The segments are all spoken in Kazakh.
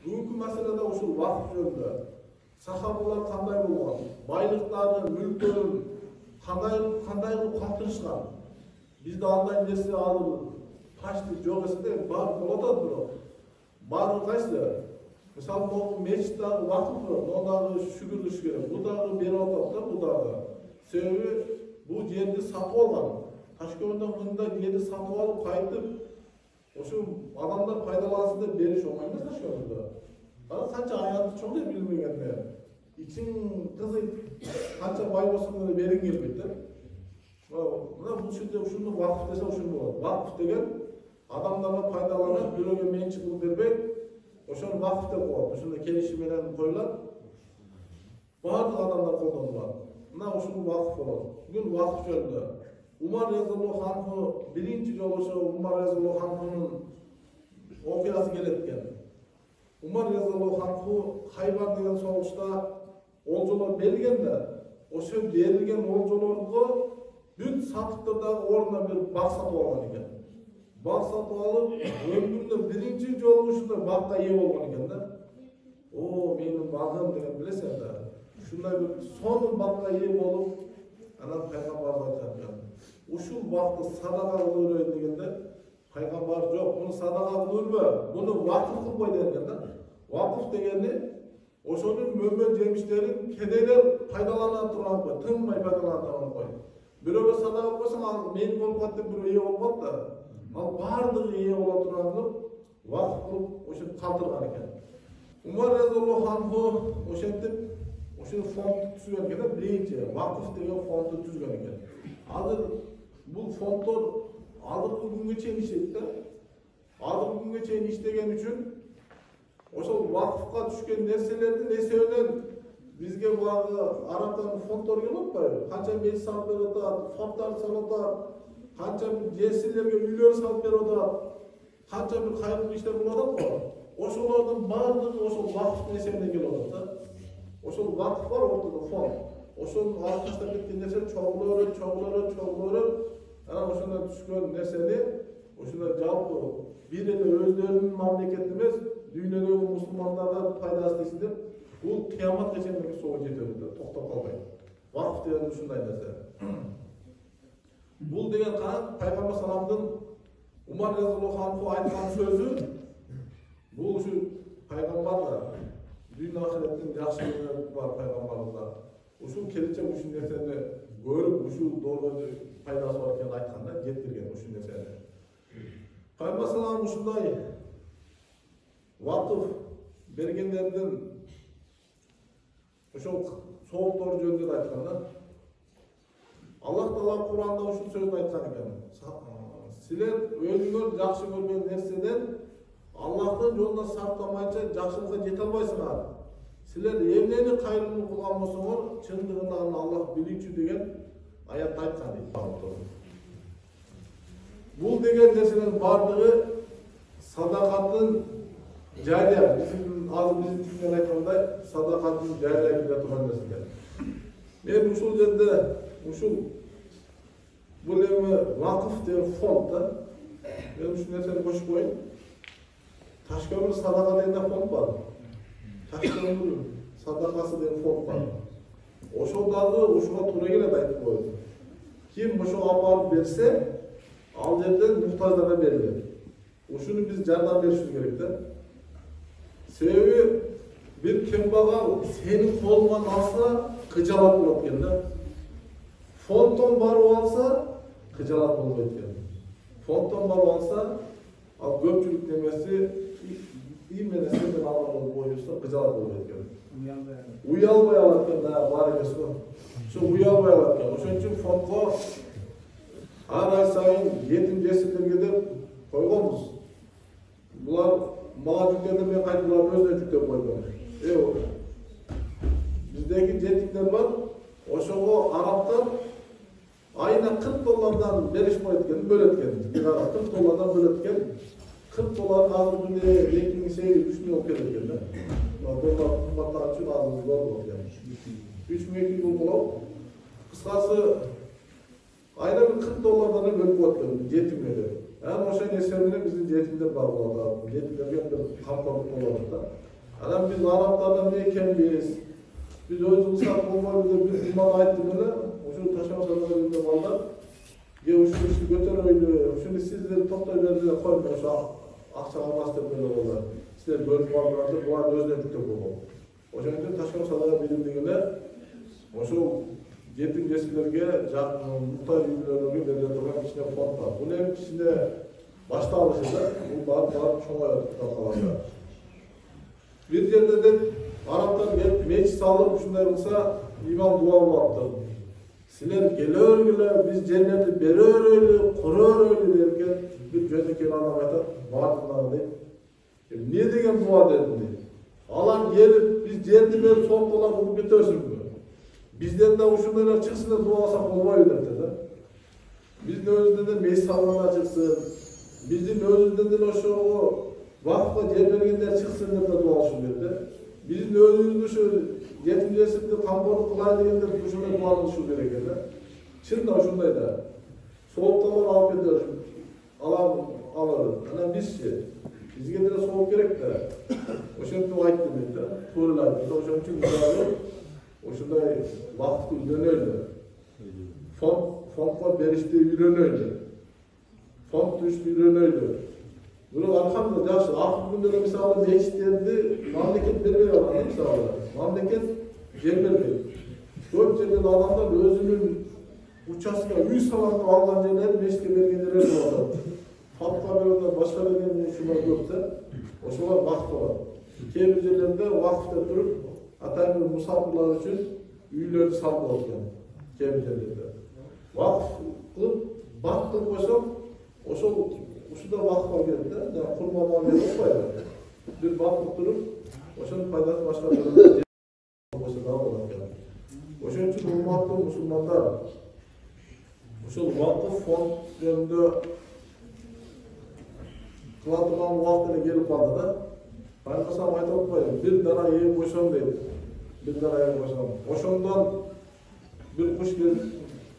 Бүгүнкү маселеде ушул вакыт жөнүндө сахабалар кандай болгон, байлыктарын, мүлктөрүн кандай кылып калтырышкан. Бизде андай нерсе азыр почти жок эседе, бар болуп атат бирок. Баары кайсы? Мисалы могу мечит дагы вакыт бар, но дагы шүгүрлүш керек. Бу дагы берип атат да, бу дагы. Себеби бу жерди сатып алган. Ташкентте мындай жерди сатып алып кайтып, ошо адамдар пайдалансын деп бериш оңой эмес Ташкентте. Канча аянты чоң деп билмегенде, ичиң кызыйт, канча бай болсоң деле бериң келбейт да. Мына бул жерде ушуну вакыф десе ушул болот. Вакыф деген адамдарга пайдаланып, бирөөгө менчик кылып бербейт. Ошону вакыф деп коет. Ошондой келишим менен коюлат. Бардык адамдар колдонулат. Мына ушул вакыф болот. Бүгүн вакыф жөнүндө Умар Резуллаху анху биринчи жолу ошо Умар Резуллаху анхунун окуясы келет экен. Умар Резуллаху анху Хайбар деген согушта олжолор берилгенде, ошо берилген олжолорду бүт сатыптардагы ордуна бир бак сатып алган экен. Бак сатып алып, өмүрүндө биринчи жолу ушундай бакка ээ болгон экен да. Менин багым деген билесиң да. Ушундай бир сонун бакка ээ болуп, анан пайгамбар айткан экен. Ушул бакты садака кылып берейин дегенде, пайгамбар жок, муну садака кылып бербе, муну вакыф кылып кой деген да. Вакыф дегени ошонун мөмөн жемиштерин кедейлер пайдалана турган кой, тынбай пайдалана турган кой. Бирөөгө садака кылып койсоң, ал менин болуп калат деп бирөө ээ болбот да. Ал бардыгы ээ боло турган кылып, вакыф кылып ошентип калтырган экен. Умар Резуллаху анху ошентип ошол фондду түзгөн экен да, биринчи вакыф деген фондду түзгөн экен. Азыр бул фонддор азыркы күнгө чейин иштейт да. Азыркы күнгө чейин иштеген үчүн ошол вакыфка түшкөн нерселердин эсебинен бизге багы Арабтан фонддор келип атпайбы? Канча мечит салып берип атат, фонддор салып атат, канча жесирлерге үйлөр салып берип атат, канча бир кайрылуу иштер болуп атат го. Ошолордун бардыгы ошол вакыфтын эсебинен келип атат да. Ошол вакыф бар ортодо фонд. Ошонун алып таштап кеткен нерсе чогулуп, анан ошондон түшкөн нерсени ошондой жалпы бир эле өздөрүнүн мамлекети эмес, дүйнөдөгү мусулмандарга пайдасы тийсин деп, бул кыяматка чейин сого жетет да, токтоп калбайт. Вакыф деген ушундай нерсе. Бул деген пайгамбар саламдын Умар Резуллаху анху айткан сөзү, бул ушу пайгамбар дүйнө ахиреттин жакшылыгы бар пайгамбарда. Ушул келечек ушул нерсени көрүп, ушул доорго пайдасы бар экенин айткан да, жеткирген ушул нерсени. Пайгамбар салам ушундай вакыф бергендердин ошол сооптору жөнүндө айткан да. Аллах Таала Кур'анда ушул сөздү айткан экен. Силер өзүңөр жакшы көргөн нерседен Аллахтын жолуна сактамайынча жакшылыкка жете албайсыңар. Силер эмнени кайрылуу кылган болсоңор, чындыгында аны Аллах билүүчү деген аят айткан дейт. Бул деген нерселердин бардыгы садакатын жария, биздин түшүнгөн айткандай садакатын жария кылып турган нерселер. Мен ушул жерде ушул бул эми вакыф деген фонд да. Мен ушул нерсени кошуп коеюн. Ташкөмүр садака деген фонд бар. Ташкөмүр садакасы деген фонд бар. Ошол дагы ушуга туура келет айтып коеюн. Ким ошого алып берсе, ал жерден муктаждарга берилет. Ушуну биз жардам беришибиз керек да. Себеби бир кембагал сенин колуңан алса, кыжалат болот экен да. Фонддон барып алса, кыжалат болбойт экен. Фонддон барып алса, ал көпчүлүк немеси именно сенден алган боюнча кыжалат болбойт экен. Уялбай алат экен да, бар эмес го. Ошо уялбай алат экен. Ошон үчүн фондго ар ай сайын жетим жесирлерге деп койгонбуз. Булар мага жүктөдө мен кайталап өзүнө жүктөп койдум. Биздеги жетимдер бар, ошого арабтар айына $40 бериш коет экен, бөлөт экен. $40 бөлөт экен. $40 азыр күндө 2008-3 болуп кетет экен да. Доллар кымбаттаган үчүн азыр зор болуп экен. 3200 болуп. Кыскасы айына $40 бөлүп коет экен жетимге деп. Ошол нерсе менен биздин жетимдер бар болот. Жетимдерге бир камкорлук болот да. Anam biz Araplardan ne ekенбиз? Biz özümüz sat bolmaydı da bir iman ayttık ele. Oşu taşamasada bildi ballar. Ge uşu işi götüröydü. Şimdi sizleri toplay berdi koyma oşu akça almaz dep böyle bollar. Sizler bölüp aldılardı, bular özüne yüktep boldu. Oşun için taşamasada bildi ele. Oşu yetim jeskilerge muhtaç ülkelerge berиле турган кичине фонд бар. Бул эми кичине башталышы да, бул барып чоңоюп калган. Bir yerde de Araplar gelip meclis salып ушундай кылса имам дуа болуптур. Силер келөргүлө, биз жердерди берөрөйлү, курөрөйлү derken bir жөнөкөй адам айтат, баатынан дейт. Эмне деген дуа дедим. Алар келип биз жерди берип соңкулар кылып кетөсүңбү? Бизден да ушундайлар чыксын деп дуа кылсак болбойбу депти да. Биздин өзүбүздөн да мес салганда чыксын. Биздин өзүбүздөн деле ошого vakfa yer bergenler çıksın деп да дуа кылышып берди. Биздин өзүбүздүн ушу жетим жесирди камкорлук кылайлы дегендер ушундай дуа кылышуу керек экен да. Чын да ушундай да. Соолуктан алып кетер. Алар. Анан бизчи бизге деле соолук керек да. Ошентип айттым мен да. Туура айттым. Ошон үчүн дагы ушундай вакытты үйрөнөйлү. Фондко беришти үйрөнөйлү. Фонд түштү үйрөнөйлү. Bunu alhamdülillah yaxşı. Akıl günleri misalı meclislerdi memleket vermeye var. Misalı. Memleket vermedi. Çok yerden adamlar özünün uçasına, üy salanını algan yerler meclisle vergenleri var. Hatta böyle başka vergen şunlar yoksa o şunlar vakit var. Kemir yerlerinde vakitte durup atayın musafirler için üyleri salgı olsun. Kemir yerlerinde. Vakit kılıp baktım koşam o Uşuda vakit var geldi de, kurmama bir olmaydı. Bir vakit durup, oşun faydası başka bir olmaydı. Oşun için ummatlı Müslümanlar, oşun vakıf fond yönünde kılatılan vaktine gelip aldı da, kaynasam ayta olmaydı, bir dana yeğen boşan deydi. Bir dana yeğen boşan. Oşundan bir kuş gelip,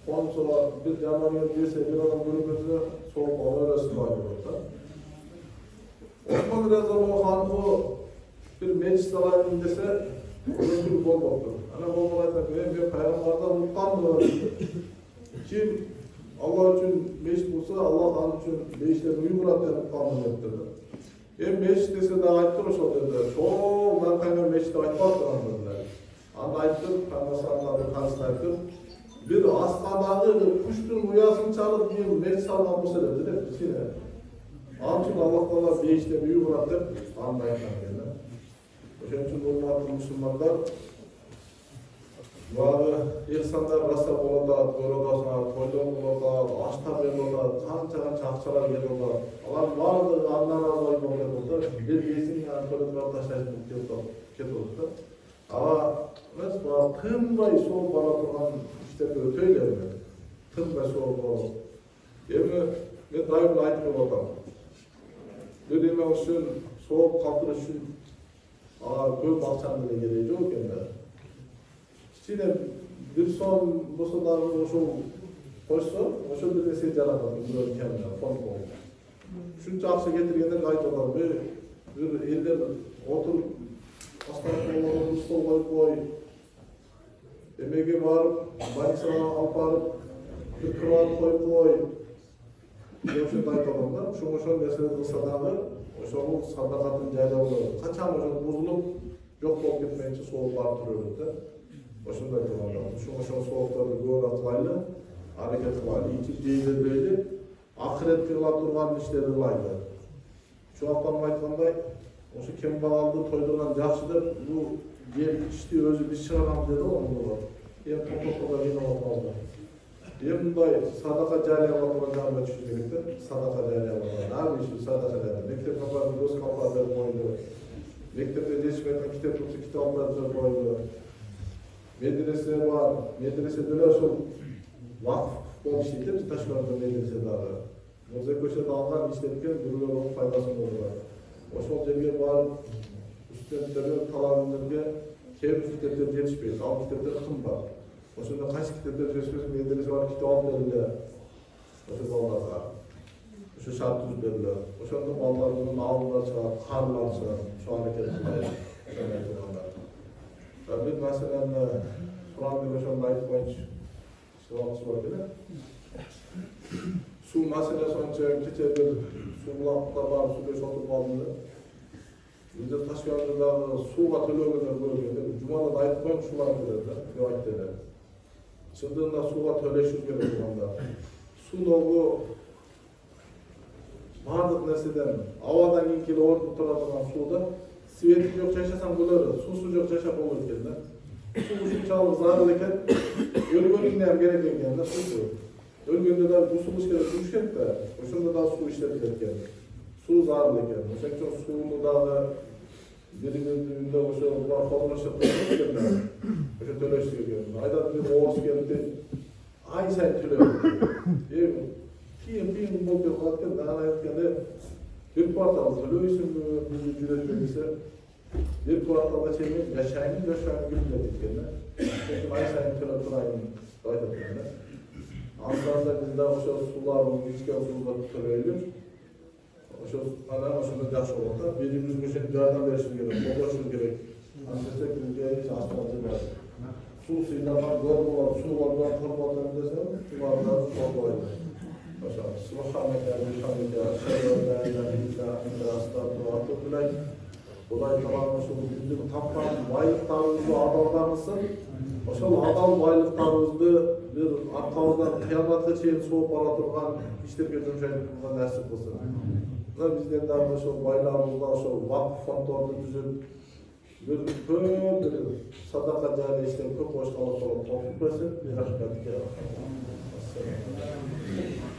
ondan sonra bir canavar gelirse bir adam görünmezse soğuk olur öyle sıvaydı burada. Osman Rezalı Han'ı bir meclis alayım dese öldürüp bol oldu. Ana bol olaydı ben peygamberden mutlandım. Kim Allah için meclis bulsa Allah Han için meclislerini uygulat diye mutlandım ettirdi. Meclis dese de ayıttır o şol dedi. Çoğu ben kaynar mecliste ayıtmaktır dediler. Anda ayıttır, kaynasanlar karşısına ayıttır. Bir askadağı kuştun uyasını çalıp bir meclis alman bu sebepti de bizine. Ançın Allah beyişte büyük bıraktır, anlayacak yani. Onun için ummatlı Müslümanlar bazı insanlar rasa olada, doğrudasına, toylum olada, aşta bir olada, kança akçalar gel olada. Allah vardı, anlar azayı olada, bir yesin yani koridorda taşlayıp ket oldu. Ama mesela tınbay sol bana duran işlerinde öteyle mi? Tınbay sol bana. Yani ben daim aytып oldum. Ödeme için soğuk kalkır için köp akçam bile gereği yok yani. Şimdi bir son musullar oşu koşsa, oşu bir de secaratı bir kendine fon oldu. Şunca akça getirgenler gayet olan bir eller oturup hastalık olur, stol koy, emeğe varıp, banisana alıp varıp, bir kıvat koy. Şunu gayet olan da, şunu mesele kılsa dağı, oşoğul sadakatın jayda olur. Kaçan oşoğul buzulup, yok bolup gitmeyince soğuk barıp duruyoruz da. Oşunday turganda. Şunu soğuklarını gör atlaylı, hareket kılaylı, içip jeylerleyli, ahiret kıla turgan işleri kılaylı. Şu aptanım aytkanday, oşu kim bağaldı toydurgan jakşıdır, bu yer işti özü biz çıraramız dedi onun olur. Hem topukluğa yine olmazdı. Bunday sadaka jariya kılgan jagına düşüş gerektir. Sadaka jariya kılgan. Abi işi sadaka jariya. Mektep kapadı, göz kapadı koydu. Mektepte geçmeden kitap tuttu, kitaplar koydu. Medrese var. Medresede de şu vakf bol işleydi. Biz taşlarında medrese dağı. Moza köşede algan işlerken birilerinin faydasını oldular. O şol yerge var. Üstlenlerine talanlarına kemir kitaplar yetişmeyiz. Al kitaplar kımbar. Oşunda kaç kitaplar yetişmeyiz. Medrese var kitap verirler. Oşu ballarga. Oşu şart tuz verirler. Oşunda ballarının ağırlar çıkar, karlar çıkar. Şu hareket kılaydı. Bir meseleni Kur'an-ı Kerim'de aytmayınca sıvapçı var değil mi? Su meselesi önce keçedir, su bulakta var, su beş oturup alındı. Bizde Taşkent'de suğa töleğenler bölgede, Cuma'da aytmayın sular dediler, rivayetler. Çıldığında suğa töleşir gerek olanda. Su dolu bardıq neseden, havadan inkili ordup turadigan suda sveti yok yaşasan buları, susuz yok yaşap olur ekan. Su uşunchalik zarur ekan, ölgöningde ham gerek ekan da su. Ölgönde de bu su duş kerak da, oşunda da su işletilir ekan. Su zarur ekan. Oşun üçün suyunu dagı birimizde oşo bular kollaşıp ekan. Oşo töleştir ekan. Ayda bir oğuz geldi. Ay sen töleştir. Piyin bol yaparken daha ayetken bir kvartal söylüyorsun bu cüretlerimize bir kvartalda çevirip yaşayın gülmedik kendine. Çünkü ay sayın töleştirayım ayetkenler. Ankara'da bizde o sularımız içken sular töleşiyor. O ana aslında yaş olanda birimizin için yardım versin gerek, kollaşın gerek. Ancak bizde hiç asfaltı var. Su sıylamak, gol var, su var, kırmadan desem, duvarlar kollaydı. Subhaneke bihamdike eşhedü en la ilahe illa ente estağfiruke ve etûbü ileyk. Olay tamamı şu bizim tapkan baylıklarımızı adaldanısın. Oşal adal baylıklarımızı bir arkamızdan kıyamatga çeyin soğup bana turgan işlerge jumshaydigan nasip kılsın. Bizden de şu baylarımızda şu vakıf fondlarını düzüp bir sadaka jariy işler köp boşkalık olup topuk versin. Rahmetike. Assalamu aleykum.